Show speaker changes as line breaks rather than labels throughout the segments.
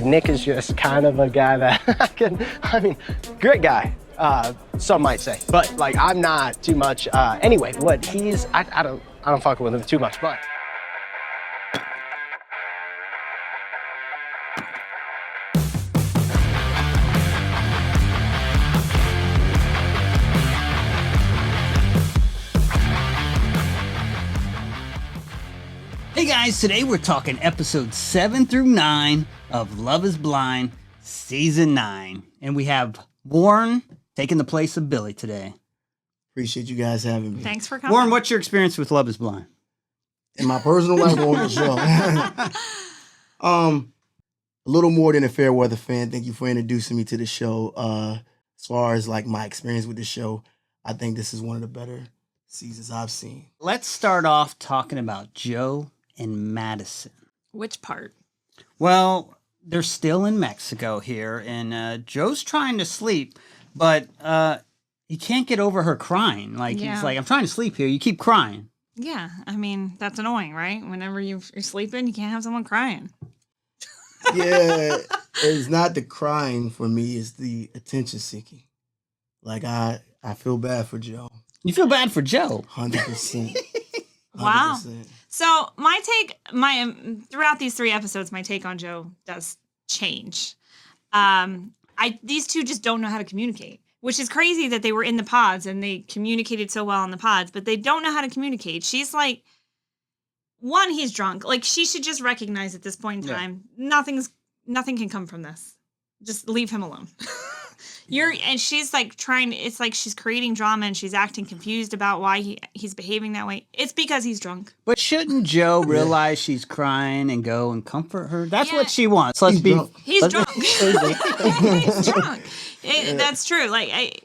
Nick is just kind of a guy that great guy, some might say, but like I'm not too much. Anyway, what he's, I don't fuck with him too much, but.
Hey guys, today we're talking episodes 7 through 9 of Love is Blind Season 9. And we have Warren taking the place of Billy today.
Appreciate you guys having me.
Thanks for coming.
Warren, what's your experience with Love is Blind?
In my personal life on the show. A little more than a fair weather fan. Thank you for introducing me to the show. As far as like my experience with the show, I think this is one of the better seasons I've seen.
Let's start off talking about Joe and Madison.
Which part?
Well, they're still in Mexico here, and Joe's trying to sleep, but he can't get over her crying. Like, he's like, I'm trying to sleep here. You keep crying.
Yeah, I mean, that's annoying, right? Whenever you're sleeping, you can't have someone crying.
Yeah, it's not the crying for me, it's the attention seeking. Like, I feel bad for Joe.
You feel bad for Joe?
100%.
Wow. So my take, throughout these 3 episodes, my take on Joe does change. These two just don't know how to communicate, which is crazy that they were in the pods and they communicated so well in the pods, but they don't know how to communicate. She's like, one, he's drunk. Like, she should just recognize at this point in time, nothing can come from this. Just leave him alone. And she's like it's like she's creating drama and she's acting confused about why he's behaving that way. It's because he's drunk.
But shouldn't Joe realize she's crying and go and comfort her? That's what she wants. He's drunk.
He's drunk. He's drunk. That's true. Like,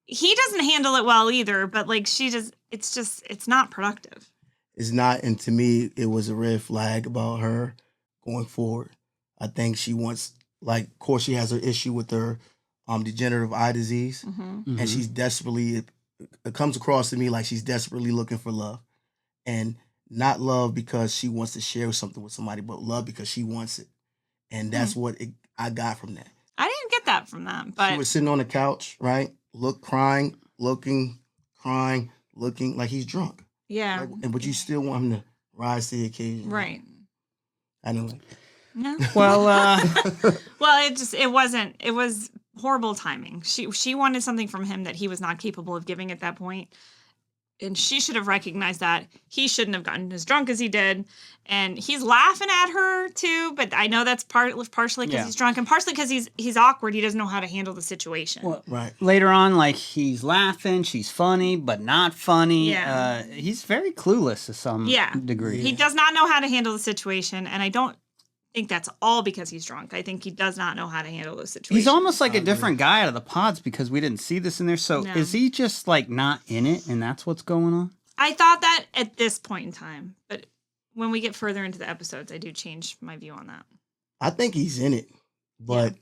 he doesn't handle it well either, but like it's not productive.
It's not, and to me, it was a red flag about her going forward. I think she wants, like, of course, she has her issue with her degenerative eye disease, and she's desperately, it comes across to me like she's desperately looking for love, and not love because she wants to share something with somebody, but love because she wants it, and that's what I got from that.
I didn't get that from them, but
she was sitting on the couch, right, crying, looking like he's drunk.
Yeah,
but you still want him to rise to the occasion,
right?
Anyway.
No.
Well,
well, it was horrible timing. She wanted something from him that he was not capable of giving at that point. And she should have recognized that. He shouldn't have gotten as drunk as he did. And he's laughing at her too, but I know that's partially because he's drunk and partially because he's awkward. He doesn't know how to handle the situation.
Well,
right.
Later on, like, he's laughing, she's funny, but not funny.
Yeah.
He's very clueless to some degree.
He does not know how to handle the situation, and I don't think that's all because he's drunk. I think he does not know how to handle those situations.
He's almost like a different guy out of the pods because we didn't see this in there. So is he just like not in it and that's what's going on?
I thought that at this point in time, but when we get further into the episodes, I do change my view on that.
I think he's in it, but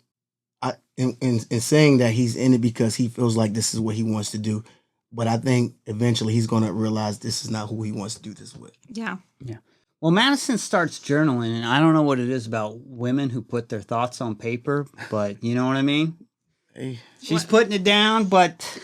in saying that he's in it because he feels like this is what he wants to do, but I think eventually he's going to realize this is not who he wants to do this with.
Yeah.
Yeah. Well, Madison starts journaling, and I don't know what it is about women who put their thoughts on paper, but you know what I mean?
Hey.
She's putting it down, but...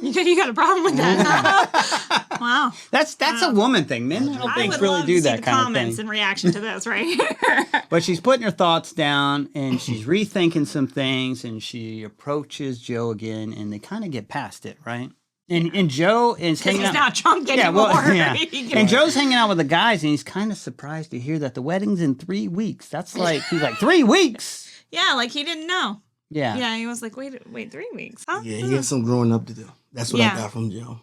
You got a problem with that, huh? Wow.
That's a woman thing. Men, I don't think really do that kind of thing.
Comments in reaction to this, right here.
But she's putting her thoughts down, and she's rethinking some things, and she approaches Joe again, and they kind of get past it, right? And Joe is hanging out.
He's not drunk anymore.
And Joe's hanging out with the guys, and he's kind of surprised to hear that the wedding's in 3 weeks. That's like, he's like, 3 weeks?
Yeah, like he didn't know.
Yeah.
Yeah, he was like, wait, 3 weeks, huh?
Yeah, he has some growing up to do. That's what I got from Joe.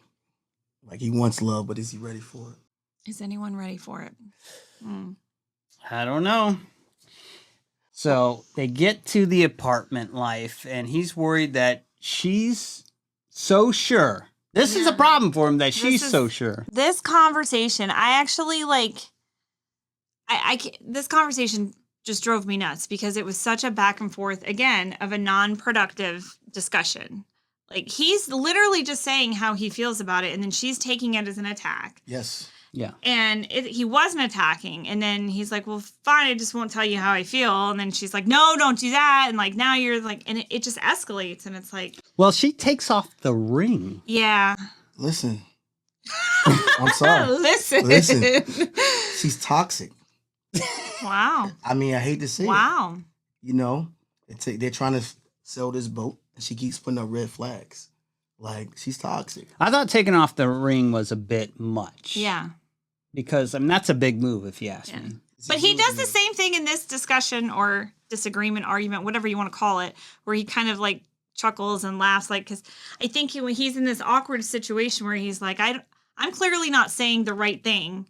Like, he wants love, but is he ready for it?
Is anyone ready for it?
I don't know. So they get to the apartment life, and he's worried that she's so sure. This is a problem for him that she's so sure.
This conversation, I actually this conversation just drove me nuts because it was such a back and forth, again, of a non-productive discussion. Like, he's literally just saying how he feels about it, and then she's taking it as an attack.
Yes.
Yeah.
And he wasn't attacking. And then he's like, well, fine, I just won't tell you how I feel. And then she's like, no, don't do that. And like, now you're like, and it just escalates. And it's like,
Well, she takes off the ring.
yeah.
Listen. I'm sorry.
Listen.
She's toxic.
Wow.
I mean, I hate to say it.
Wow.
You know, they're trying to sell this boat, and she keeps putting up red flags. Like, she's toxic.
I thought taking off the ring was a bit much.
Yeah.
Because, I mean, that's a big move if you ask me.
But he does the same thing in this discussion or disagreement, argument, whatever you want to call it, where he kind of like chuckles and laughs. Like, because I think when he's in this awkward situation where he's like, I'm clearly not saying the right thing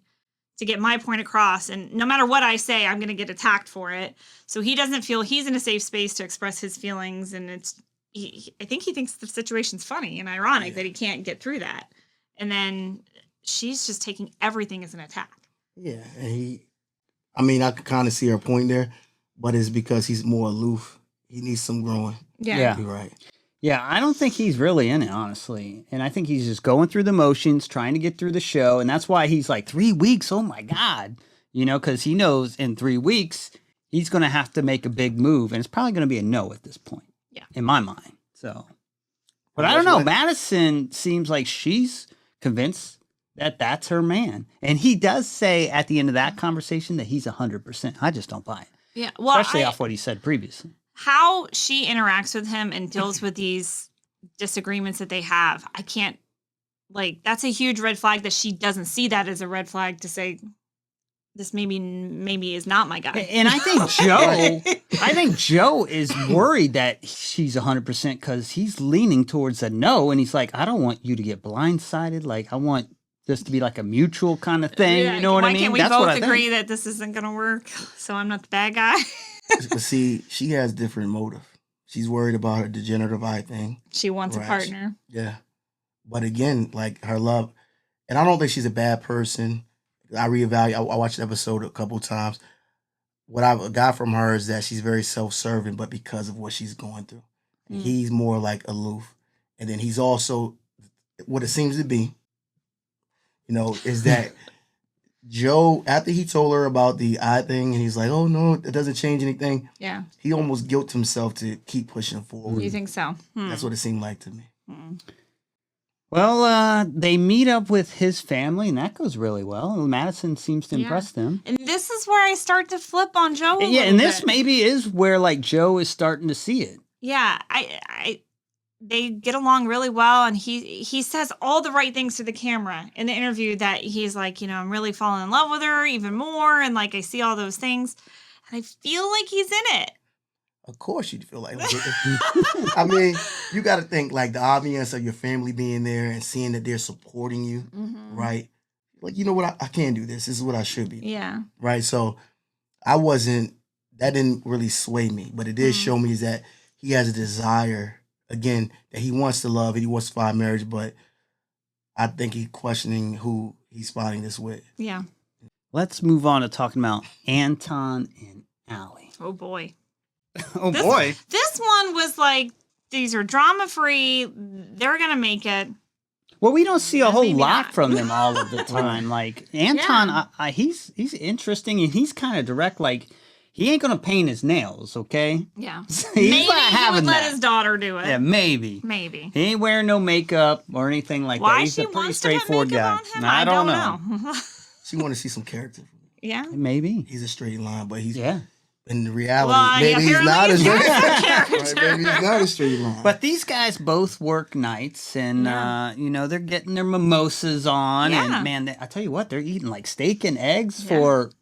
to get my point across. And no matter what I say, I'm going to get attacked for it. So he doesn't feel he's in a safe space to express his feelings. And I think he thinks the situation's funny and ironic that he can't get through that. And then she's just taking everything as an attack.
Yeah. And I could kind of see her point there, but it's because he's more aloof. He needs some growing.
Yeah.
You're right.
Yeah, I don't think he's really in it, honestly. And I think he's just going through the motions, trying to get through the show. And that's why he's like, 3 weeks? Oh, my God. You know, because he knows in 3 weeks, he's going to have to make a big move. And it's probably going to be a no at this point.
Yeah.
In my mind. So, but I don't know. Madison seems like she's convinced that that's her man. And he does say at the end of that conversation that he's 100%. I just don't buy it.
Yeah. Well,
especially off what he said previously.
How she interacts with him and deals with these disagreements that they have, I can't, like, that's a huge red flag that she doesn't see that as a red flag to say, this maybe is not my guy.
And I think Joe is worried that she's 100% because he's leaning towards a no. And he's like, I don't want you to get blindsided. Like, I want this to be like a mutual kind of thing.
Yeah,
you know what I mean?
Why can't we both agree that this isn't going to work? So I'm not the bad guy.
But see, she has different motive. She's worried about her degenerative eye thing.
She wants a partner.
Yeah. But again, like her love, and I don't think she's a bad person. I watched the episode a couple times. What I got from her is that she's very self-serving, but because of what she's going through. He's more like aloof. And then he's also, what it seems to be, is that Joe, after he told her about the eye thing, and he's like, oh, no, it doesn't change anything.
Yeah.
He almost guilt himself to keep pushing forward.
You think so?
That's what it seemed like to me.
Well, they meet up with his family, and that goes really well. Madison seems to impress them.
And this is where I start to flip on Joe
and this maybe is where, like, Joe is starting to see it.
Yeah, they get along really well, and he says all the right things to the camera in the interview that he's like, I'm really falling in love with her even more, and like I see all those things, and I feel like he's in it.
Of course you'd feel like I mean, you got to think like the obvious of your family being there and seeing that they're supporting you, right? Like, you know what, I can't do this. This is what I should be.
Yeah.
Right? So that didn't really sway me, but it did show me that he has a desire, again, that he wants to love and he wants to find marriage, but I think he's questioning who he's finding this with.
Yeah.
Let's move on to talking about Anton and Ally.
Oh, boy.
Boy.
This one was like, these are drama-free. They're going to make it.
Well, we don't see a whole lot from them all of the time. Like, Anton, he's interesting, and he's kind of direct. Like, he ain't going to paint his nails, okay?
Yeah.
Maybe
he would let his daughter do it.
Yeah, maybe.
Maybe.
He ain't wearing no makeup or anything like that. He's a pretty straightforward guy.
I don't know.
She want to see some character.
Yeah.
Maybe.
He's a straight line, but he's...
Yeah.
In reality, maybe he's not a straight line.
But these guys both work nights, and they're getting their mimosas on, and man, I tell you what, they're eating like steak and eggs for.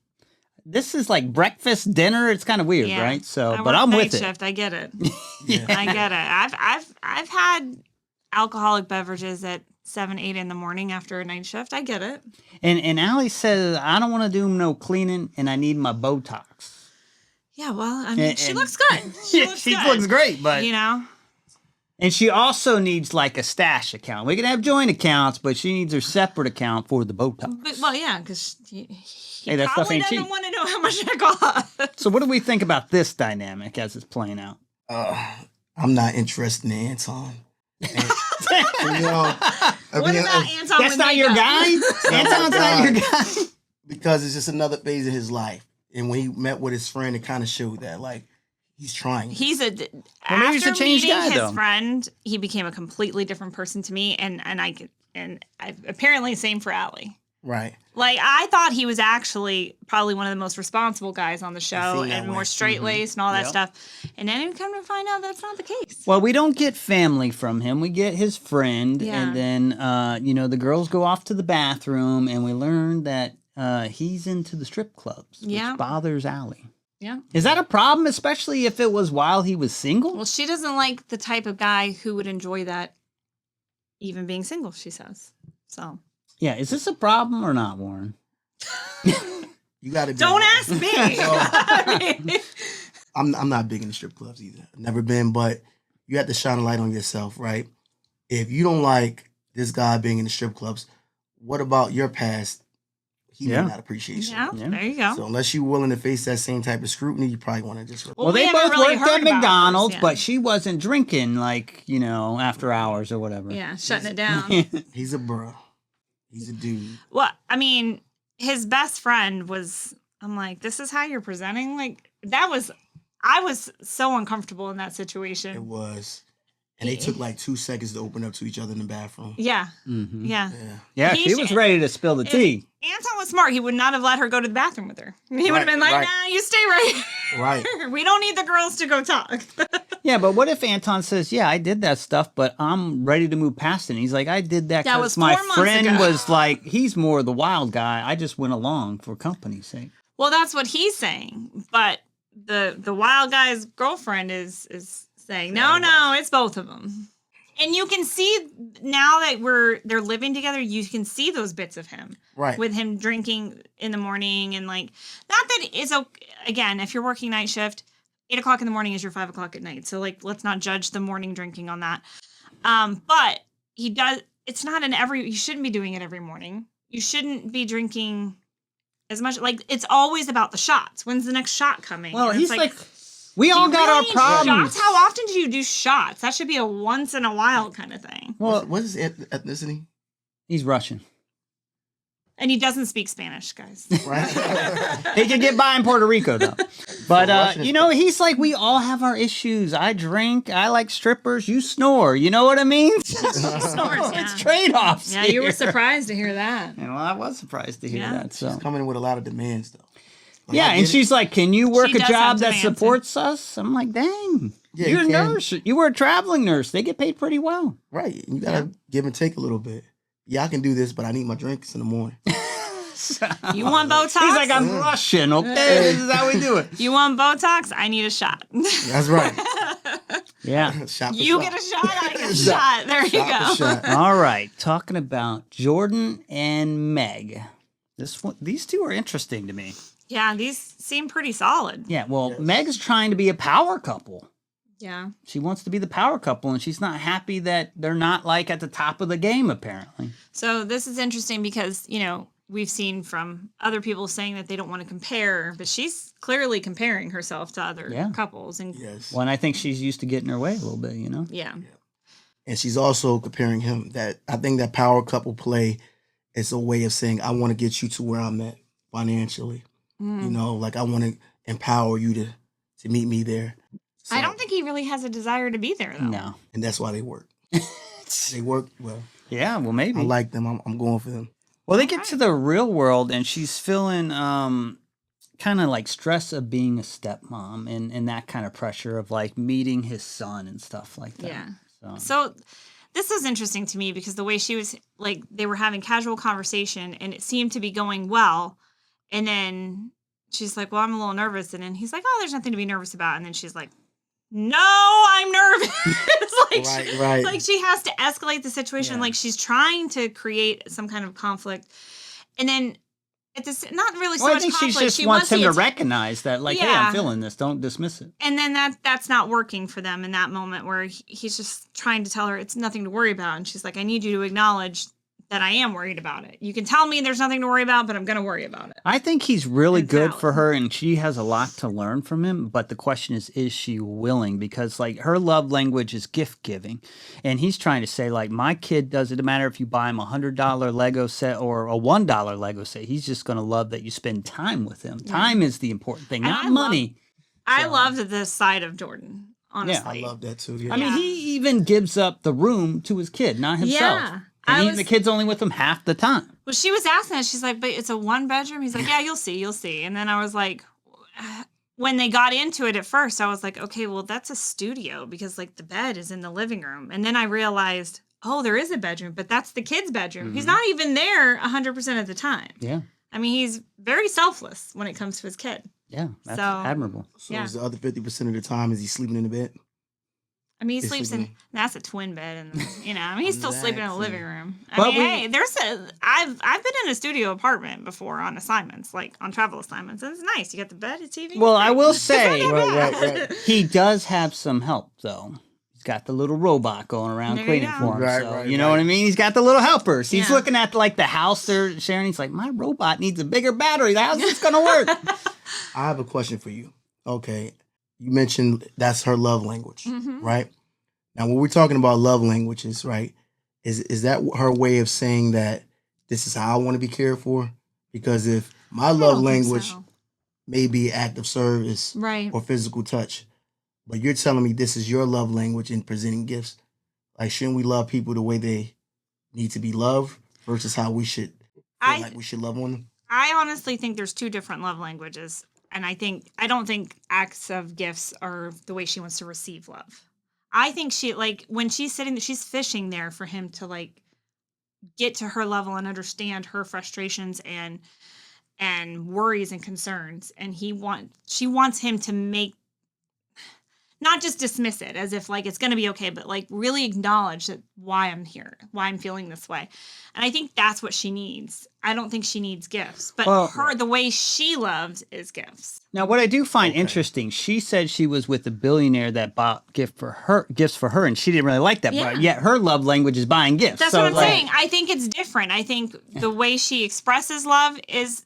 This is like breakfast, dinner. It's kind of weird, right? So, but I'm with
shift. I get it.
Yeah.
I get it. I've had alcoholic beverages at 7, 8 in the morning after a night shift. I get it.
And Ally says, I don't want to do no cleaning, and I need my Botox.
Yeah, well, I mean, she looks good. She
looks great, but and she also needs like a stash account. We can have joint accounts, but she needs her separate account for the Botox.
Because
that stuff ain't cheap.
Doesn't want to know how much it costs.
So, what do we think about this dynamic as it's playing out?
I'm not interested in Anton. And,
What about Anton?
That's
with
not your
makeup?
guy? Anton's not your guy?
Because it's just another phase of his life. And when he met with his friend, it kind of showed that, like, he's trying.
He's a
maybe he's
after
a changed
meeting
guy,
his
though.
friend, he became a completely different person to me, and apparently same for Ally.
Right.
Like, I thought he was actually probably one of the most responsible guys on the show
seen that
and
way.
more straight-laced and all that
Yep.
stuff. And then we come to find out that's not the case.
Well, we don't get family from him. We get his friend,
Yeah.
and then the girls go off to the bathroom, and we learn that he's into the strip clubs,
Yeah.
which bothers Ally.
Yeah.
Is that a problem, especially if it was while he was single?
Well, she doesn't like the type of guy who would enjoy that, even being single, she says. So.
Yeah, is this a problem or not, Warren?
You got to be.
Don't ask me. I mean,
I'm not big in the strip clubs either. I've never been, but you have to shine a light on yourself, right? If you don't like this guy being in the strip clubs, what about your past? He
Yeah.
may not appreciate you.
yeah,
Yeah.
there you go.
So unless you're willing to face that same type of scrutiny, you probably want to just.
Well,
Well,
we
they
haven't
both
really
worked
heard
at
about
McDonald's,
hers, yeah.
but she wasn't drinking, like, after hours or whatever.
Yeah, shutting it down.
He's a bro. He's a dude.
Well, I mean, his best friend was, I'm like, this is how you're presenting? Like, I was so uncomfortable in that
It
situation.
was. And they took like 2 seconds to open up to each other in the bathroom.
Yeah,
Mhm.
yeah.
Yeah.
Yeah,
He
she was
should-
ready to spill the tea.
Anton was smart. He would not have let her go to the bathroom with her. He would have
Right,
been like,
right.
nah, you stay right
Right.
here. We don't need the girls to go talk.
Yeah, but what if Anton says, yeah, I did that stuff, but I'm ready to move past it? And he's like, I did that
That
because
was
my
4 months
friend
ago."
was like, he's more the wild guy. I just went along for company's sake.
Well, that's what he's saying. But the wild guy's girlfriend is saying, no, it's both of them. And you can see now that they're living together, you can see those bits of him.
Right.
With him drinking in the morning and like, not that it's okay. Again, if you're working night shift, 8 o'clock in the morning is your 5 o'clock at night. So like, let's not judge the morning drinking on that. But he does, it's not you shouldn't be doing it every morning. You shouldn't be drinking as much. Like, it's always about the shots. When's the next shot coming?
Well,
And
he's
it's
like, we all
you
got
really
our
need
problems.
Shots? How often do you do shots? That should be a once in a while kind of thing.
Well,
What is his ethnicity?
he's Russian.
And he doesn't speak Spanish, guys.
Right.
He can get by in Puerto Rico, though. But,
Russian is-
he's like, we all have our issues. I drink. I like strippers. You snore. You know what I mean? It's trade-offs.
Yeah, you were
here.
surprised to hear that.
Well, I was surprised to hear
Yeah.
that. So.
She's coming in with a lot of demands, though. Like,
Yeah,
I
and
get it.
she's like, can you work
She
a
does
job
have
that
demands,
supports us? I'm like, dang.
Yeah,
You're a
you can.
nurse. You were a traveling nurse. They get paid pretty well.
Right. You gotta give and take a little bit. Yeah, I can do this, but I need my drinks in the morning.
You want Botox?
He's like, I'm Russian, okay? This is how we do it.
You want Botox? I need a shot.
That's right.
Yeah.
Shot for
You
shot.
get a shot, I get a shot. There you
Shot
go.
for shot.
All right. Talking about Jordan and Meg. These two are interesting to me.
Yeah, these seem pretty solid.
Yeah, well,
Yes.
Meg's trying to be a power couple.
Yeah.
She wants to be the power couple, and she's not happy that they're not, like, at the top of the game, apparently.
So this is interesting because, we've seen from other people saying that they don't want to compare, but she's clearly comparing herself to other
Yeah.
couples. And
Yes.
Well, and I think she's used to getting her way a little bit,
yeah.
And she's also comparing him. That I think that power couple play is a way of saying, I want to get you to where I'm at financially.
Mm.
Like I want to empower you to meet me there. So,
I don't think he really has a desire to be there, though.
No.
and that's why they work. They work well.
Yeah, well, maybe.
I like them. I'm going for them.
Well, they get to the real world, and she's feeling kind of like stress of being a stepmom and that kind of pressure of like meeting his son and stuff like that.
Yeah. So this was interesting to me because the way she was like, they were having casual conversation and it seemed to be going well. And then she's like, well, I'm a little nervous. And then he's like, oh, there's nothing to be nervous about. And then she's like, no, I'm nervous. It's
Right.
like she has to escalate the situation.
Yeah.
Like she's trying to create some kind of conflict. And then at this, not really so
Well, I
much
think
conflict.
she just
she
wants him to
the
recognize that, like, hey,
Yeah.
I'm feeling this. Don't dismiss it.
and then that's not working for them in that moment where he's just trying to tell her it's nothing to worry about. And she's like, I need you to acknowledge then I am worried about it. You can tell me there's nothing to worry about, but I'm going to worry about it.
I think he's really
It's
good
valid.
for her, and she has a lot to learn from him. But the question is she willing? Because like her love language is gift giving, and he's trying to say like my kid doesn't matter if you buy him $100 Lego set or a $1 Lego set. He's just going to love that you spend time with him. Time is the important thing,
And
not
I
money.
I loved this side of Jordan, honestly.
I love that too. Yeah.
I mean, he even gives up the room to his kid, not himself.
Yeah.
And the kid's only with him half the time.
Well, she was asking that. She's like, but it's a 1-bedroom? He's like, yeah, you'll see. And then I was like, when they got into it at first, I was like, okay, well, that's a studio because like the bed is in the living room. And then I realized, oh, there is a bedroom, but that's the kid's bedroom. He's not even there 100% of the time.
Yeah.
I mean, he's very selfless when it comes to his kid.
Yeah. That's
So-
admirable.
So
Yeah.
is the other 50% of the time is he sleeping in the bed?
I mean, he
He's
sleeps in,
sleeping-
that's a twin bed. And, I mean, he's still sleeping in the living room. I
But
mean, hey, I've been in a studio apartment before on assignments, like on travel assignments. And it's nice. You got the bed, a TV.
Well, I will say,
Right.
he does have some help, though. He's got the little robot going around
There you
cleaning
go.
for him.
Right,
so,
right,
you know
right.
what I mean? He's got the little helpers. He's
Yeah.
looking at like the house they're sharing. He's like, my robot needs a bigger battery. How's this going to work?
I have a question for you. Okay. You mentioned that's her love language,
Mhm.
right? Now, when we're talking about love languages, right, is that her way of saying that this is how I want to be cared for? Because if my love
don't think
language
so.
may be act of service
Right.
or physical touch, but you're telling me this is your love language in presenting gifts, like shouldn't we love people the way they need to be loved versus how we should feel like we should love on them?
I honestly think there's two different love languages. And I don't think acts of gifts are the way she wants to receive love. I think she, like, when she's she's fishing there for him to, like, get to her level and understand her frustrations and worries and concerns. And she wants him to not just dismiss it as if, like, it's going to be okay, but, like, really acknowledge that why I'm here, why I'm feeling this way. And I think that's what she needs. I don't think she needs gifts, but the way she loves is gifts.
Now, what I do find interesting, she said she was with a billionaire that bought gifts for her, and she didn't really like that.
Yeah.
But yet her love language is buying gifts.
That's
So,
what I'm
like,
saying. I think it's different. I think the way she expresses love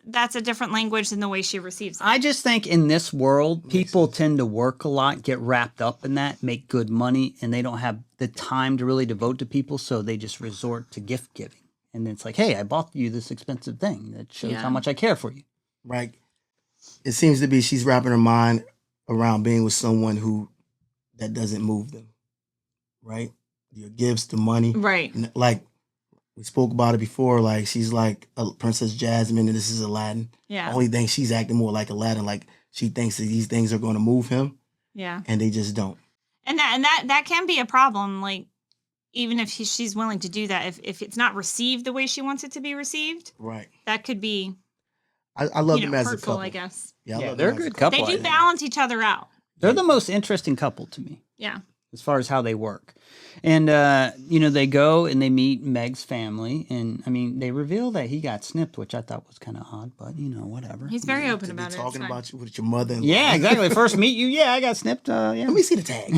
that's a different language than the way she receives it.
I just think in this world, people tend to work a lot, get wrapped up in that, make good money, and they don't have the time to really devote to people, so they just resort to gift giving. And it's like, hey, I bought you this expensive thing that shows how much I care for you.
Right. It seems to be she's wrapping her mind around being with someone that doesn't move them. Right? Your gifts, the money.
Right.
And like we spoke about it before, like she's like a Princess Jasmine and this is Aladdin.
Yeah.
Only thing she's acting more like Aladdin, like she thinks that these things are going to move him
Yeah.
and they just don't.
And that can be a problem. Like, even if she's willing to do that, if it's not received the way she wants it to be received,
Right.
that could be
I love them as a
hurtful,
couple.
I guess.
Yeah, I love
they're a
them as
good couple.
They
I
do
think.
balance each other out.
They're the most interesting couple to me,
Yeah.
as far as how they work. And, they go and they meet Meg's family. And, I mean, they reveal that he got snipped, which I thought was kind of odd, but, whatever.
He's very open
To be
about it.
talking
It's fine.
about you with your mother.
Yeah, exactly. First meet you. Yeah, I got snipped. Yeah.
Let me see the tag.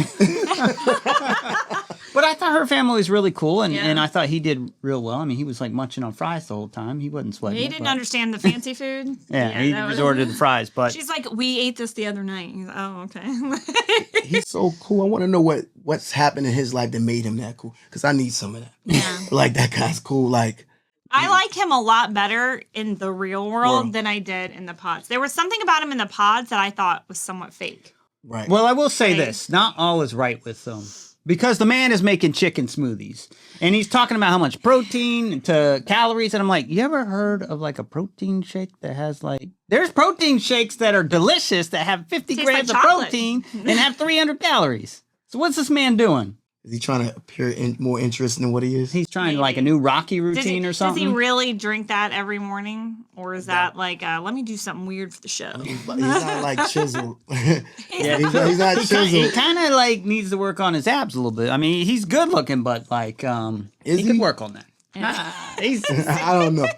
But I thought her family was really cool, and,
Yeah.
and I thought he did real well. I mean, he was like munching on fries the whole time. He wasn't sweating.
He
it,
didn't
but-
understand the fancy food.
Yeah, he
that was-
resorted to the fries, but
She's like, we ate this the other night. He's like, oh, okay.
He's so cool. I want to know what's happened in his life that made him that cool. Because I need some of that.
Yeah.
Like that guy's cool. Like
I like him a lot better in the real world than I did in the pods. There was something about him in the pods that I thought was somewhat fake.
right.
well, I will say
Right.
this: not all is right with them. Because the man is making chicken smoothies and he's talking about how much protein to calories. And I'm like, you ever heard of like a protein shake that has like, there's protein shakes that are delicious that have 50
Tastes
grams
like
of
chocolate.
protein and have 300 calories. So what's this man doing?
Is he trying to appear more interesting than what he is?
He's trying like a new Rocky
Does
routine
he,
or something.
Does he really drink that every morning? Or is that like, let me do something weird for the show?
He's not like chiseled.
Yeah.
he's not
He
chiseled.
kind of like needs to work on his abs a little bit. I mean, he's good looking, but like,
Is
he could
he?
work on that. He's
I don't know.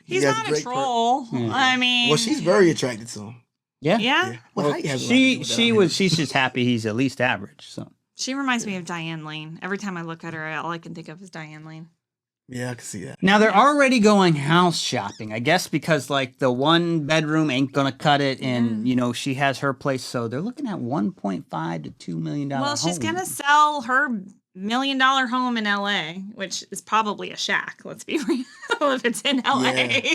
He's
He has
not a
great
troll. I mean,
Well, she's very attracted to him.
yeah.
yeah.
Well, how you have a lot to do with that?
She's just happy he's at least average. So
She reminds me of Diane Lane. Every time I look at her, all I can think of is Diane Lane.
Yeah, I can see that.
Now they're already going house shopping, I guess, because like the 1 bedroom ain't gonna cut it, and you know she has her place, so they're looking at $1.5 to $2 million.
Well, she's gonna sell her $1 million home in LA, which is probably a shack. Let's be real, if it's in LA.
Yeah,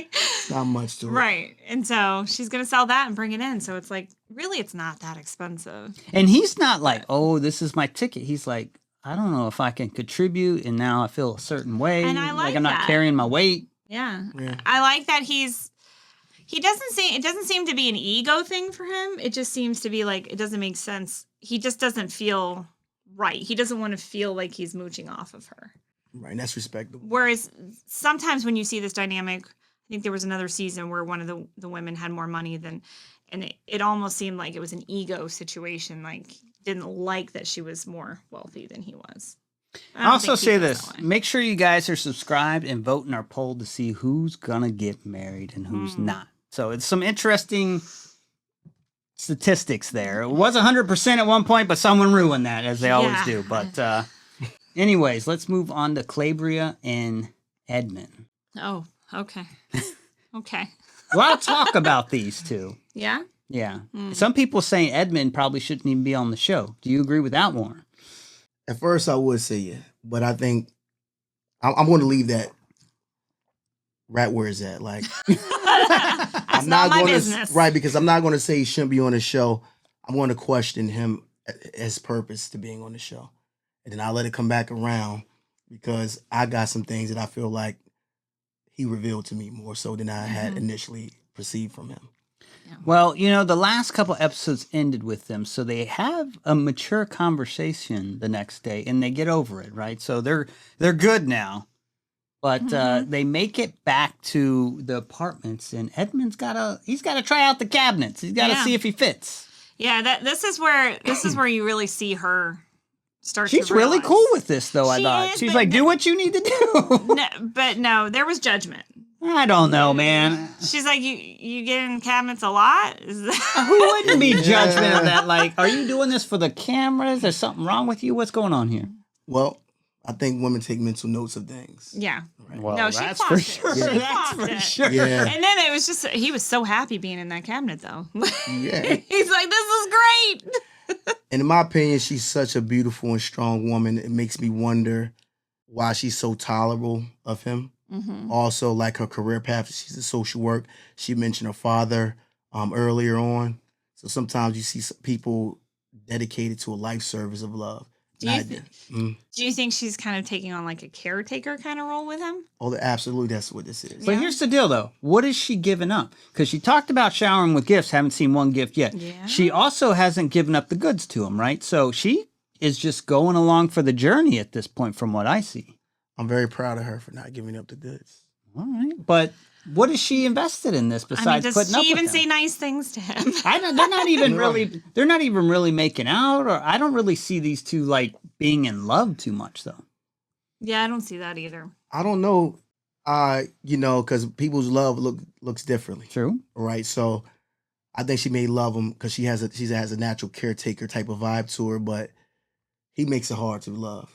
not much to it.
Right. And so she's going to sell that and bring it in. So it's like, really, it's not that expensive.
And he's not like, oh, this is my ticket. He's like, I don't know if I can contribute, and now I feel a certain way.
And I like
I'm not
that.
carrying my weight.
Yeah. I like that it doesn't seem to be an ego thing for him. It just seems to be like, it doesn't make sense. He just doesn't feel right. He doesn't want to feel like he's mooching off of her.
Right, and that's respectable.
Whereas sometimes when you see this dynamic, I think there was another season where one of the women had more money than, and it almost seemed like it was an ego situation. Like, didn't like that she was more wealthy than he was.
I also say this: make sure you guys are subscribed and vote in our poll to see who's gonna get married and who's not. So it's some interesting statistics there. It was 100% at one point, but someone ruined that, as they always do. But anyways, let's move on to Calabria and Edmond.
Oh, okay. Okay.
A lot of talk about these two.
Yeah?
Yeah. Some people saying Edmond probably shouldn't even be on the show. Do you agree with that, Warren?
At first, I would say yeah, but I think I'm going to leave that right where it's at. Like,
That's not my business.
Right, because I'm not going to say he shouldn't be on the show. I'm going to question him his purpose to being on the show. And then I'll let it come back around because I got some things that I feel like he revealed to me more so than I had initially perceived from him.
Well, you know, the last couple episodes ended with them, so they have a mature conversation the next day, and they get over it, right? So they're good now. But they make it back to the apartments, and Edmond's he's gotta try out the cabinets. He's gotta see if he fits.
Yeah, this is where you really see her start.
She's
to realize.
really cool with this, though. I thought she's like, do what you need to do.
No, there was judgment.
I don't know, man.
She's like, you get in cabinets a lot?
Who wouldn't be judgment of that? Like, are you doing this for the cameras? There's something wrong with you? What's going on here?
Well, I think women take mental notes of things.
Yeah.
Right.
Well,
no, she
that's
clocked
for
it.
sure.
She
That's
clocked
for
it.
sure.
Yeah.
And then it was just, he was so happy being in that cabinet, though.
Yeah.
He's like, this is great.
And in my opinion, she's such a beautiful and strong woman. It makes me wonder why she's so tolerable of him.
Mm-hmm.
Also, like her career path, she's in social work. She mentioned her father earlier on. So sometimes you see people dedicated to a life service of love.
Do you think she's kind of taking on like a caretaker kind of role with him?
Oh, absolutely. That's what this is.
But here's the deal, though. What is she giving up? Because she talked about showering with gifts. Haven't seen one gift yet.
Yeah.
She also hasn't given up the goods to him, right? So she is just going along for the journey at this point, from what I see.
I'm very proud of her for not giving up the goods.
All right. But what is she invested in this besides
does
putting up
she
with
even
him?
say nice things to him?
They're not even really making out, or I don't really see these two like being in love too much, though.
Yeah, I don't see that either.
I don't know, because people's love looks differently.
True.
Right. So I think she may love him because she has a natural caretaker type of vibe to her, but he makes it hard to love.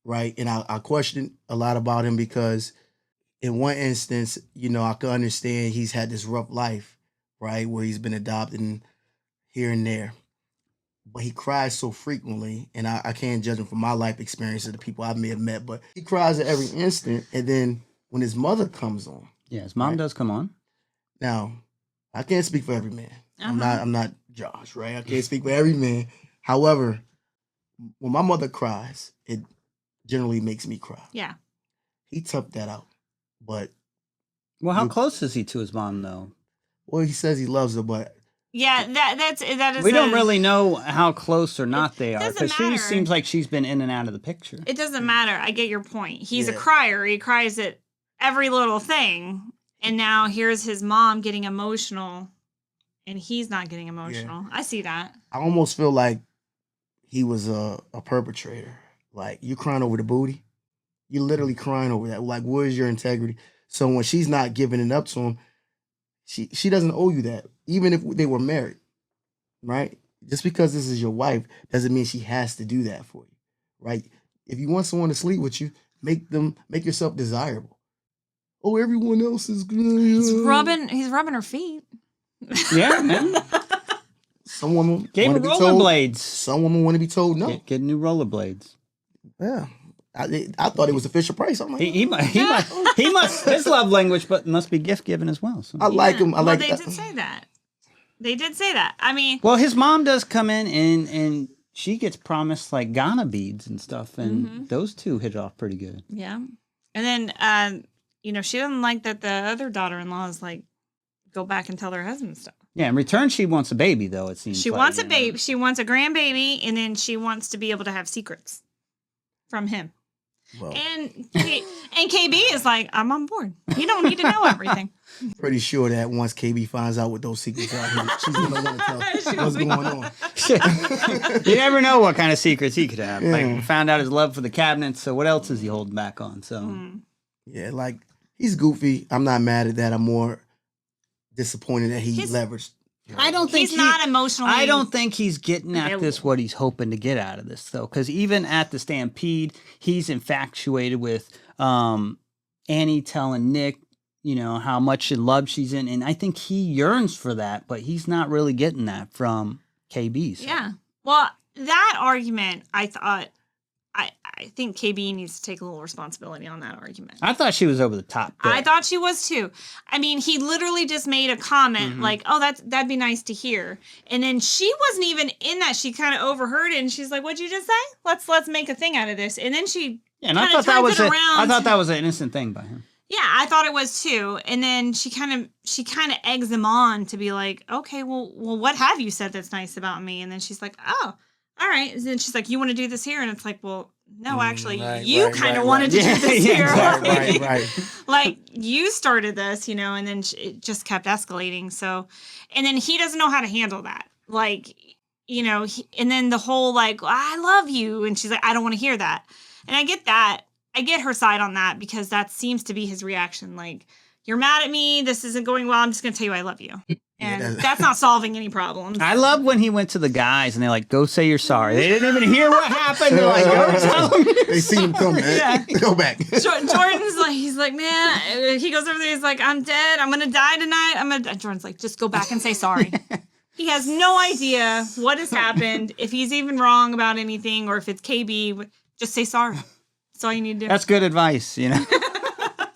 Right. And I question a lot about him because in one instance, I can understand he's had this rough life, right, where he's been adopted and here and there. But he cries so frequently, and I can't judge him from my life experiences, the people I may have met, but he cries at every instant. And then when his mother comes on.
Yeah, his mom does come on.
Now, I can't speak for every man. I'm not Josh, right? I can't speak for every man. However, when my mother cries, it generally makes me cry.
Yeah.
He toughed that out. But
well, how close is he to his mom, though?
Well, he says he loves her, but
yeah, that is.
We don't really know how close or not they are because she
matter.
seems like she's been in and out of the picture.
It doesn't matter. I get your point. He's a crier. He cries at every little thing, and now here's his mom getting emotional, and he's not getting emotional. Yeah. I see that.
I almost feel like he was a perpetrator. Like, you crying over the booty. You're literally crying over that. Like, where's your integrity? So when she's not giving it up to him, she doesn't owe you that. Even if they were married, right? Just because this is your wife doesn't mean she has to do that for you, right? If you want someone to sleep with you, Make yourself desirable. Oh, everyone else is good.
He's rubbing her feet.
Yeah, man.
Some women
Gave
want
her
to be told.
rollerblades.
Some women want to be told no.
Get new rollerblades.
Yeah. I thought it was a Fisher Price. I'm like,
He must his love language, but must be gift giving as well. So.
I like him. I like
they did say that. They did say that. I mean,
well, his mom does come in and she gets promised like Ghana beads and stuff, and those two hit it off pretty good.
Yeah, and then she doesn't like that the other daughter-in-law is like go back and tell her husband stuff.
Yeah, in return, she wants a baby, though, it seems
She wants a baby. She wants a grandbaby, and then she wants to be able to have secrets from him.
well,
And KB is like, I'm on board. You don't need to know everything.
pretty sure that once KB finds out what those secrets are, she's going to want to tell what's going on.
You never know what kind of secrets he could have. Like, we found out his love for the cabinets, so what else is he holding back on? So,
Yeah, like, he's goofy. I'm not mad at that. I'm more disappointed that he leveraged.
I don't think
He's not emotionally.
I don't think he's getting at this what he's hoping to get out of this, though, because even at the Stampede, he's infatuated with Annie telling Nick, how much in love she's in, and I think he yearns for that, but he's not really getting that from KB. So.
Yeah. Well, that argument, I think KB needs to take a little responsibility on that argument.
I thought she was over the top. There.
I thought she was too. I mean, he literally just made a comment like, "Oh, that'd be nice to hear," and then she wasn't even in that. She kind of overheard it, and she's like, "What'd you just say? Let's make a thing out of this." And then she
and I thought that was I thought that was an innocent thing by him.
Yeah, I thought it was too. And then she kind of eggs him on to be like, "Okay, well, what have you said that's nice about me?" And then she's like, "Oh, all right." And then she's like, "You want to do this here?" And it's like, "Well, no, actually, you kind of wanted to do this here.
Right.
Like, you started this, and then it just kept escalating. So, and then he doesn't know how to handle that. Like, and then the whole, like, I love you. And she's like, I don't want to hear that. And I get that. I get her side on that because that seems to be his reaction. Like, you're mad at me. This isn't going well. I'm just going to tell you I love you. And that's not solving any problems.
I love when he went to the guys and they're like, go say you're sorry. They didn't even hear what happened. They're like, go tell them.
They see him coming.
Yeah.
Go back.
Jordan's like, he's like, man, he goes over there. He's like, I'm dead. I'm going to die tonight. Jordan's like, just go back and say sorry. He has no idea what has happened, if he's even wrong about anything, or if it's KB. Just say sorry. That's all you need to do.
That's good advice,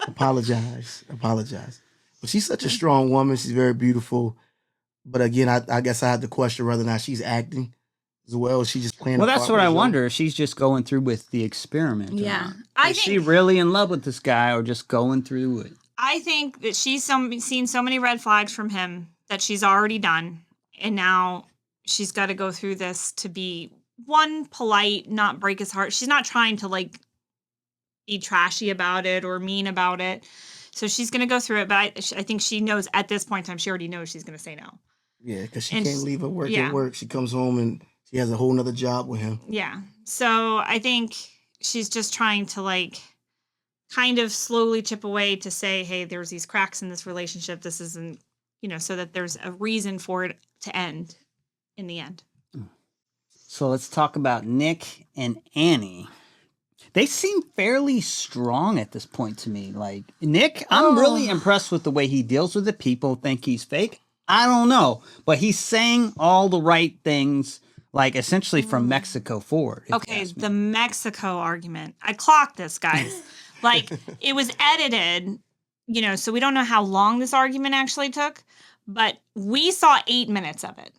Apologize. But she's such a strong woman. She's very beautiful. But again, I guess I have to question whether or not she's acting as well. Is she just playing?
Well, that's what I wonder. If she's just going through with the experiment.
Yeah.
Is she really in love with this guy or just going through it?
I think that she's seen so many red flags from him that she's already done. And now she's got to go through this to be, one, polite, not break his heart. She's not trying to, like, be trashy about it or mean about it. So she's going to go through it. But I think she knows at this point in time, she already knows she's going to say no.
Yeah, because she can't leave her work at work. She comes home and she has a whole nother job with him.
Yeah. So I think she's just trying to, like, kind of slowly chip away to say, hey, there's these cracks in this relationship. This isn't, so that there's a reason for it to end in the end.
So let's talk about Nick and Annie. They seem fairly strong at this point to me. Like, Nick, I'm really impressed with the way he deals with it. People think he's fake. I don't know. But he's saying all the right things, like, essentially from Mexico forward.
Okay, the Mexico argument. I clocked this, guys. Like, it was edited, so we don't know how long this argument actually took, but we saw 8 minutes of it.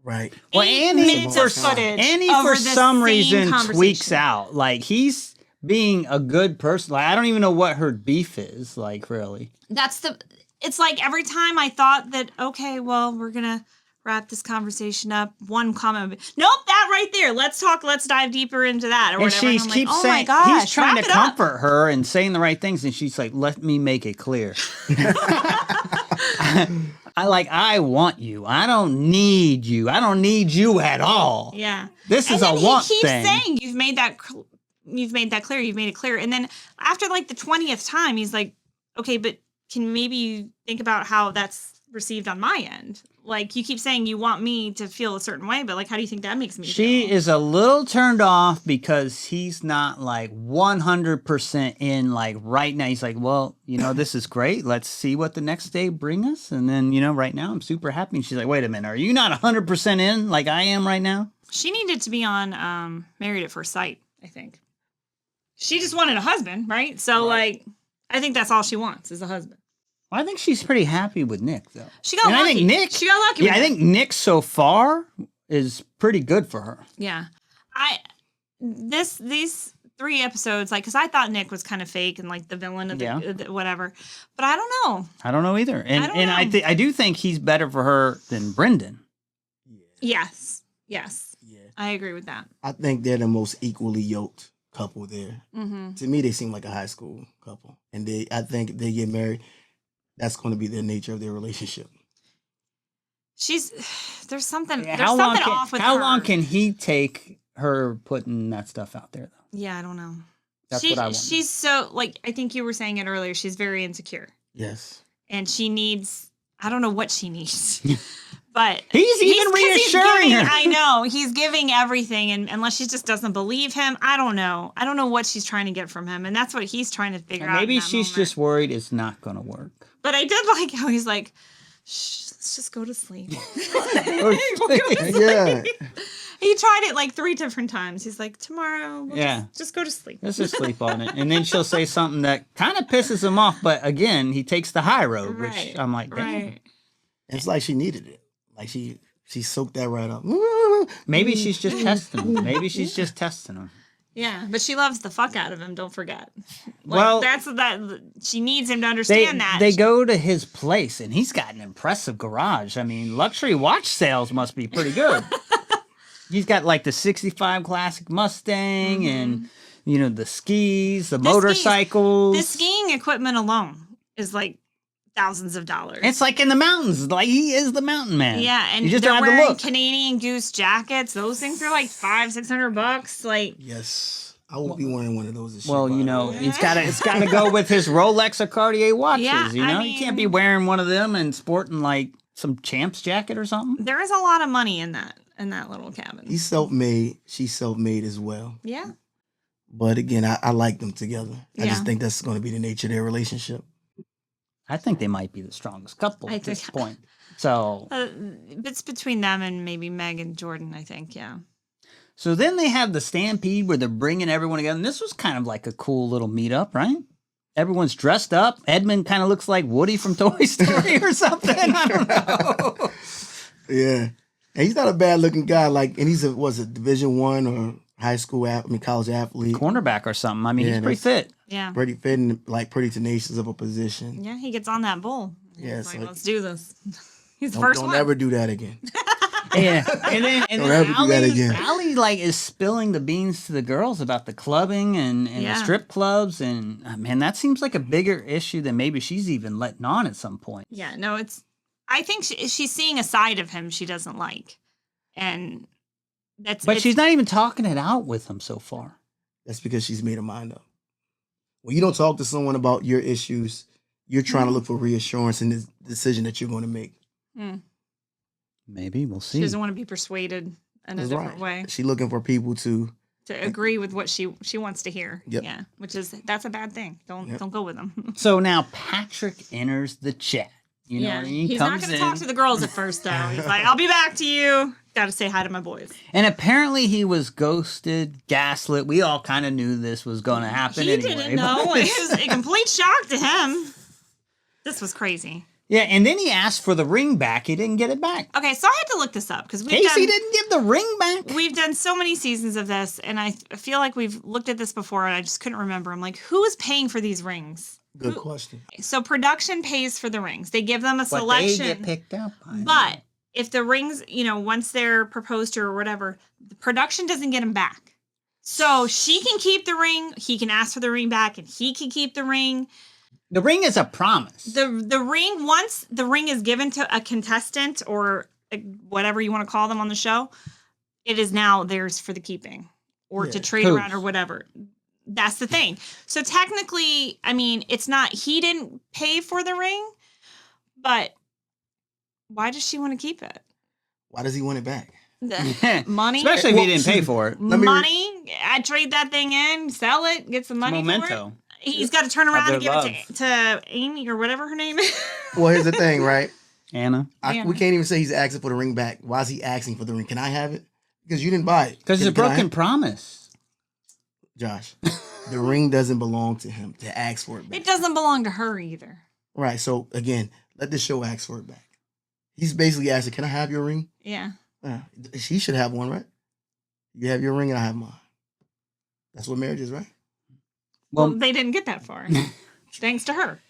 Right.
Well, Annie, for some reason, tweaks out. Like, he's being a good person. Like, I don't even know what her beef is, like, really. It's like every time I thought that, okay, well, we're going to wrap this conversation up. One comment. Nope, that right there. Let's dive deeper into that. Or and
whatever.
she keeps saying, my gosh, he's trying to comfort her and saying the right things. And she's like, let me make it clear. I want you. I don't need you. I don't need you at all.
Yeah.
This is a want thing.
He keeps saying, you've made that clear. You've made it clear. And then after, like, the 20th time, he's like, okay, but can maybe you think about how that's received on my end. Like, you keep saying you want me to feel a certain way, but like, how do you think that makes me
She
feel?
is a little turned off because he's not like 100% in like right now. He's like, well, this is great. Let's see what the next day bring us. And then, right now I'm super happy. And she's like, wait a minute, are you not 100% in like I am right now?
She needed to be on Married at First Sight, I think. She just wanted a husband, right? So like, I think that's all she wants is a husband.
Well, I think she's pretty happy with Nick, though.
She got lucky.
I think Nick.
She got lucky.
Yeah, I think Nick so far is pretty good for her.
Yeah, these 3 episodes, like, because I thought Nick was kind of fake and like the villain of the whatever, but I don't know.
I don't know either, and I do think he's better for her than Brenden.
Yes.
Yeah,
I agree with that.
I think they're the most equally yoked couple there.
Mm-hmm.
To me, they seem like a high school couple, and I think if they get married, that's going to be the nature of their relationship.
There's something off with her.
How long can he take her putting that stuff out there, though?
Yeah, I don't know.
That's what I want.
She's so, like, I think you were saying it earlier, she's very insecure.
Yes.
And she needs, I don't know what she needs, but
he's even reassuring her.
I know, he's giving everything, and unless she just doesn't believe him, I don't know. I don't know what she's trying to get from him, and that's what he's trying to figure out.
Maybe she's just worried it's not going to work.
But I did like how he's like, shh, let's just go to sleep.
Yeah.
He tried it like 3 different times. He's like, tomorrow, just go to sleep.
Let's just sleep on it. And then she'll say something that kind of pisses him off, but again, he takes the high road, which I'm like, damn.
Right.
It's like she needed it. Like she soaked that right up.
Maybe she's just testing him. Maybe she's just testing him.
Yeah, but she loves the fuck out of him, don't forget. She needs him to understand that.
They go to his place, and he's got an impressive garage. I mean, luxury watch sales must be pretty good. He's got like the 65 Classic Mustang and, the skis, the motorcycles.
The skiing equipment alone is like thousands of dollars.
It's like in the mountains. Like, he is the mountain man.
Yeah, and
you just
they're
don't have to
wearing
look.
Canadian Goose jackets. Those things are like $500-$600. Like,
yes, I will be wearing one of those.
It's got to go with his Rolex or Cartier watches.
Yeah,
You can't be wearing one of them and sporting like some Champs jacket or something.
There is a lot of money in that little cabin.
He's self-made. She's self-made as well.
Yeah.
But again, I like them together.
Yeah.
I just think that's going to be the nature of their relationship.
I think they might be the strongest couple at this point. So
it's between them and maybe Meg and Jordan, I think. Yeah.
So then they have the stampede where they're bringing everyone together. And this was kind of like a cool little meetup, right? Everyone's dressed up. Edmond kind of looks like Woody from Toy Story or something. I don't know.
Yeah. And he's not a bad looking guy. Like, and he's a Division I or high school, college athlete.
Cornerback or something. I mean, he's pretty fit.
Yeah.
Pretty fit and like pretty tenacious of a position.
Yeah, he gets on that bull.
Yeah,
he's like, let's do this. He's the first one.
Don't ever do that again.
Yeah. And then
ever do that again.
Ally like is spilling the beans to the girls about the clubbing and the strip clubs. And man, that seems like a bigger issue than maybe she's even letting on at some point.
Yeah, no, I think she's seeing a side of him she doesn't like. And
But she's not even talking it out with him so far.
That's because she's made her mind up. When you don't talk to someone about your issues, you're trying to look for reassurance in the decision that you're going to make.
Maybe we'll see.
She doesn't want to be persuaded in a different way.
She's looking for people to
agree with what she wants to hear.
Yep.
Yeah, that's a bad thing. Don't go with them.
So now Patrick enters the chat. You know,
he's not going to talk to the girls at first, though. He's like, "I'll be back to you. Got to say hi to my boys."
And apparently he was ghosted, gaslit. We all kind of knew this was going to happen.
He
anyway,
didn't know. It was a complete shock to him. This was crazy.
Yeah, and then he asked for the ring back. He didn't get it back.
Okay, so I had to look this up because
Kacie didn't give the ring back.
We've done so many seasons of this, and I feel like we've looked at this before, and I just couldn't remember. I'm like, who is paying for these rings?
Good question.
So production pays for the rings. They give them a selection.
They get picked up.
But if the rings, once they're proposed to or whatever, the production doesn't get them back. So she can keep the ring. He can ask for the ring back, and he can keep the ring.
The ring is a promise.
The ring, once the ring is given to a contestant or whatever you want to call them on the show, it is now theirs for the keeping or to trade around or whatever. That's the thing. So technically, I mean, it's not, he didn't pay for the ring, but why does she want to keep it?
Why does he want it back?
Money?
Especially if he didn't pay for it.
Money? I trade that thing in, sell it, get some money for
Memento.
it. He's got to turn around and
their
give it to Amy or whatever her name is.
Well, here's the thing, right?
Anna.
We can't even say he's asking for the ring back. Why is he asking for the ring? Can I have it? Because you didn't buy it.
Because it's a broken promise.
Josh, the ring doesn't belong to him to ask for it back.
It doesn't belong to her either.
Right. So, again, let the show ask for it back. He's basically asking, can I have your ring?
Yeah.
She should have one, right? You have your ring and I have mine. That's what marriage is, right?
Well, they didn't get that far. Thanks to her.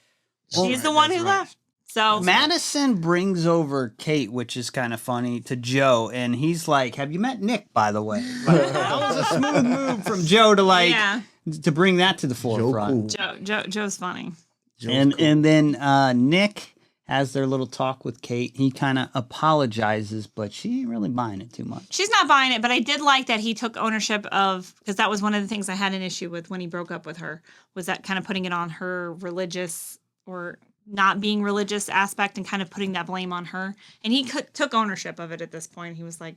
She's the one who left. So
Madison brings over Kait, which is kind of funny, to Joe, and he's like, "Have you met Nick, by the way?" That was a smooth move from Joe to to bring that to the forefront.
Joe's funny.
And then Nick has their little talk with Kait. He kind of apologizes, but she ain't really buying it too much.
She's not buying it, but I did like that he took ownership of, because that was one of the things I had an issue with when he broke up with her, was that kind of putting it on her religious or not being religious aspect and kind of putting that blame on her. And he took ownership of it at this point. He was like,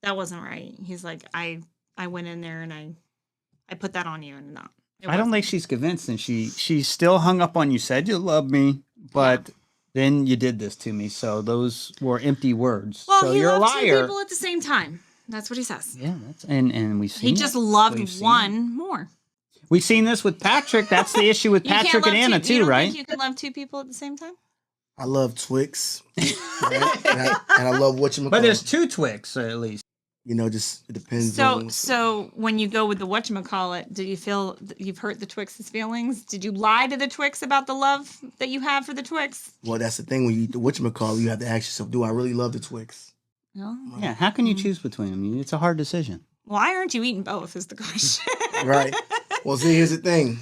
that wasn't right. He's like, I went in there and I put that on you and not.
I don't think she's convinced, and she's still hung up on you, said you love me, but then you did this to me. So those were empty words.
Well,
so
he
you're
loved
a
two
liar.
people at the same time. That's what he says.
Yeah, and we've seen
He just loved one more.
We've seen this with Patrick. That's the issue with Patrick and Anna too, right?
Think you can love two people at the same time?
I love Twix, right? and I love whatchamacallit.
But there's two Twix at least.
You know, just it depends.
So when you go with the whatchamacallit, do you feel that you've hurt the Twix's feelings? Did you lie to the Twix about the love that you have for the Twix?
Well, that's the thing. When you eat the whatchamacallit, you have to ask yourself, do I really love the Twix?
No.
Yeah, how can you choose between them? It's a hard decision.
Why aren't you eating both is the question.
Right. Well, see, here's the thing.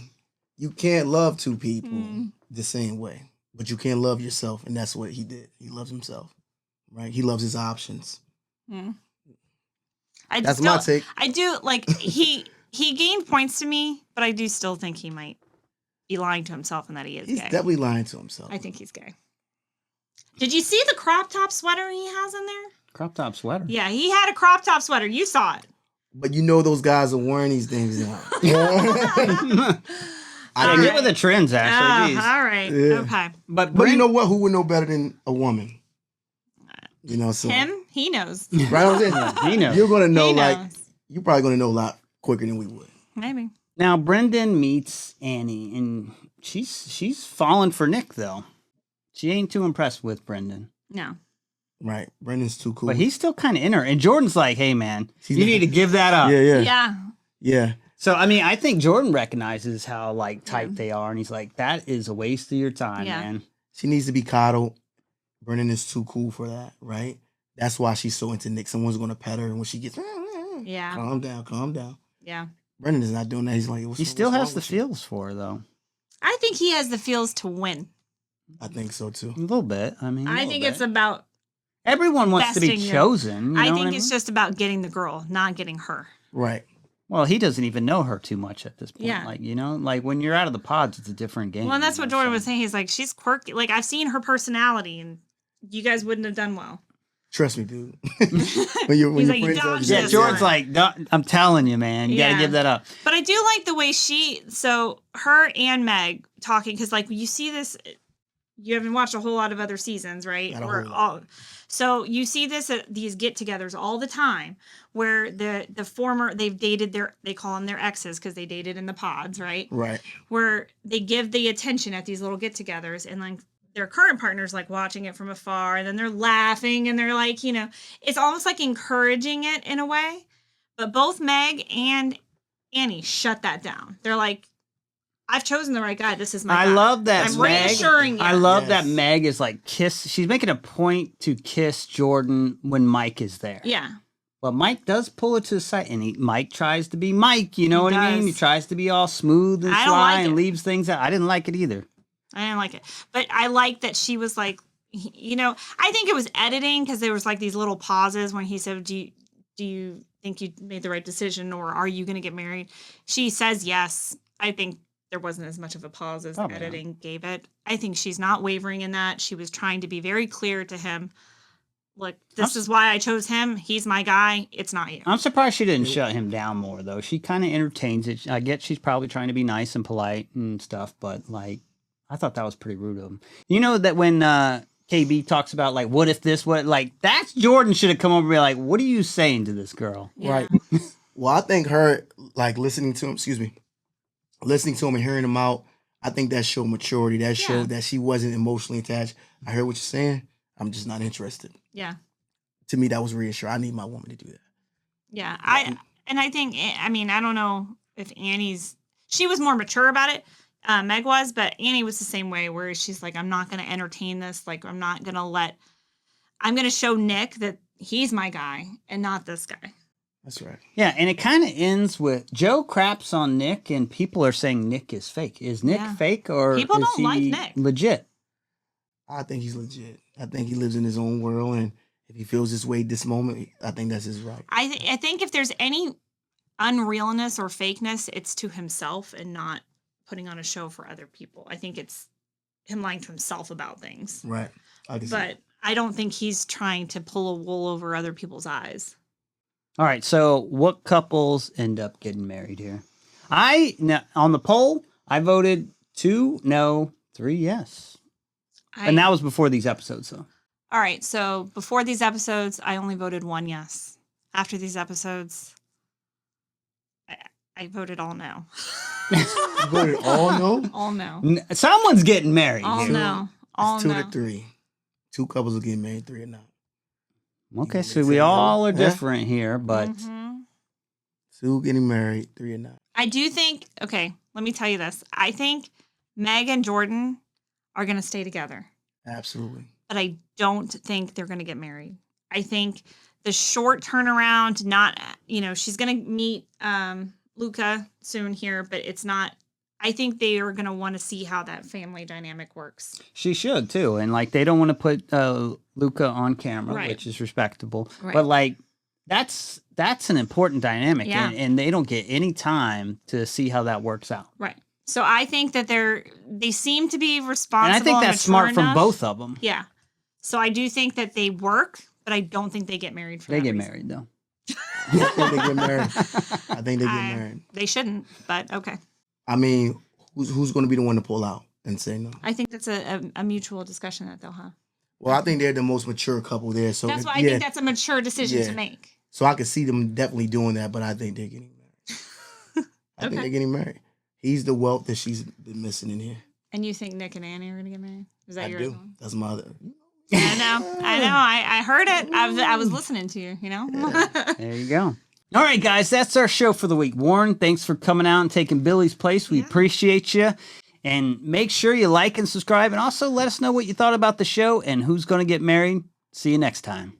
You can't love two people the same way, but you can love yourself, and that's what he did. He loves himself, right? He loves his options. That's my take.
I do, like, he gained points to me, but I do still think he might be lying to himself and that he is
He's
gay.
definitely lying to himself.
I think he's gay. Did you see the crop top sweater he has in there?
Crop top sweater?
Yeah, he had a crop top sweater. You saw it.
But you know those guys are wearing these things now.
I get with the trends, actually.
Oh, all right.
Yeah.
Okay.
But you know what? Who would know better than a woman? You know, so
Him? He knows.
right?
He knows.
You're gonna know,
He
like,
knows.
you're probably gonna know a lot quicker than we would.
Maybe.
Now Brenden meets Annie, and she's falling for Nick though. She ain't too impressed with Brenden.
No.
Right. Brendan's too cool.
But he's still kind of in her. And Jordan's like, hey, man, you need to give that up.
Yeah.
So, I mean, I think Jordan recognizes how, like, tight they are. And he's like, that is a waste of your time, man.
She needs to be coddled. Brendan is too cool for that, right? That's why she's so into Nick. Someone's going to pet her. And when she gets, calm down.
Yeah.
Brendan is not doing that. He's like,
he still has the feels for her, though.
I think he has the feels to win.
I think so, too.
A little bit. I mean,
I think it's about...
Everyone wants to be chosen.
I think it's just about getting the girl, not getting her.
Right.
Well, he doesn't even know her too much at this point.
Yeah.
Like, you know, like when you're out of the pods, it's a different game.
Well, and that's what Jordan was saying. He's like, she's quirky. Like, I've seen her personality, and you guys wouldn't have done well.
Trust me, dude.
He's like, you dodged
yeah, Jordan's like, I'm telling you, man, you got to give that up.
But I do like the way so her and Meg talking, because, like, you see this, you haven't watched a whole lot of other seasons, right? So you see this at these get-togethers all the time, where the former, they've dated they call them their exes because they dated in the pods, right?
Right.
Where they give the attention at these little get-togethers, and like their current partner's like watching it from afar, and then they're laughing, and they're like, you know, it's almost like encouraging it in a way. But both Meg and Annie shut that down. They're like, I've chosen the right guy. This is my guy.
I love that
I'm
Meg.
reassuring you.
I love that Meg is like she's making a point to kiss Jordan when Mike is there.
Yeah.
But Mike does pull it to the side, and Mike tries to be Mike, you know what I mean? He tries to be all smooth and sly and leaves things out. I didn't like it either.
I didn't like it. But I like that she was like, you know, I think it was editing because there was like these little pauses when he said, do you think you made the right decision, or are you going to get married? She says yes. I think there wasn't as much of a pause as
Probably
editing gave it. I think she's not wavering in that. She was trying to be very clear to him. Look, this is why I chose him. He's my guy. It's not you.
I'm surprised she didn't shut him down more, though. She kind of entertains it. I get she's probably trying to be nice and polite and stuff, but like, I thought that was pretty rude of him. You know that when KB talks about like, what if this, what, like, that's Jordan should have come over and be like, what are you saying to this girl?
Yeah.
Right. Well, I think her, like, listening to him and hearing him out, I think that showed maturity. That showed that she wasn't emotionally attached. I heard what you're saying. I'm just not interested.
Yeah.
To me, that was reassuring. I need my woman to do that.
Yeah. I think, I mean, I don't know if she was more mature about it. Meg was, but Annie was the same way where she's like, I'm not going to entertain this. Like, I'm going to show Nick that he's my guy and not this guy.
That's right.
Yeah, and it kind of ends with Joe craps on Nick, and people are saying Nick is fake. Is Nick fake, or
people
is
don't
he
like Nick?
Legit?
I think he's legit. I think he lives in his own world, and if he feels this way this moment, I think that's his right.
I think if there's any unrealness or fakeness, it's to himself and not putting on a show for other people. I think it's him lying to himself about things.
Right.
But I don't think he's trying to pull a wool over other people's eyes.
All right, so what couples end up getting married here? On the poll, I voted 2 no, 3 yes. And that was before these episodes, though.
All right, so before these episodes, I only voted 1 yes. After these episodes, I voted all no.
You voted all no?
All no.
Someone's getting married
All
here.
no. All
It's 2
no.
to 3. 2 couples are getting married, 3 are not.
Okay, so we all are different here, but...
Mm-hmm.
2 getting married, 3 are not.
I do think, okay, let me tell you this. I think Meg and Jordan are going to stay together.
Absolutely.
But I don't think they're going to get married. I think the short turnaround, she's going to meet Luca soon here, but it's not, I think they are going to want to see how that family dynamic works.
She should, too. And, like, they don't want to put Luca on camera,
Right.
which is respectable.
Right.
But, like, that's an important dynamic,
Yeah.
and they don't get any time to see how that works out.
Right. So I think that they seem to be responsible.
And I think that's smart
mature
from
enough.
both of them.
Yeah. So I do think that they work, but I don't think they get married for
They
that
get
reason.
married, though.
I think they get married. I think they get married.
They shouldn't, but okay.
I mean, who's going to be the one to pull out and say no?
I think that's a mutual discussion that they'll have.
Well, I think they're the most mature couple there. So
That's why I think that's a mature decision to make.
So I could see them definitely doing that, but I think they're getting married. I think they're getting married. He's the wealth that she's been missing in here.
And you think Nick and Annie are going to get married? Is that
I
your
do.
one?
That's my other.
I know. I heard it. I was listening to you,
There you go. All right, guys, that's our show for the week. Warren, thanks for coming out and taking Billy's place. We appreciate you. And make sure you like and subscribe. And also let us know what you thought about the show and who's going to get married. See you next time.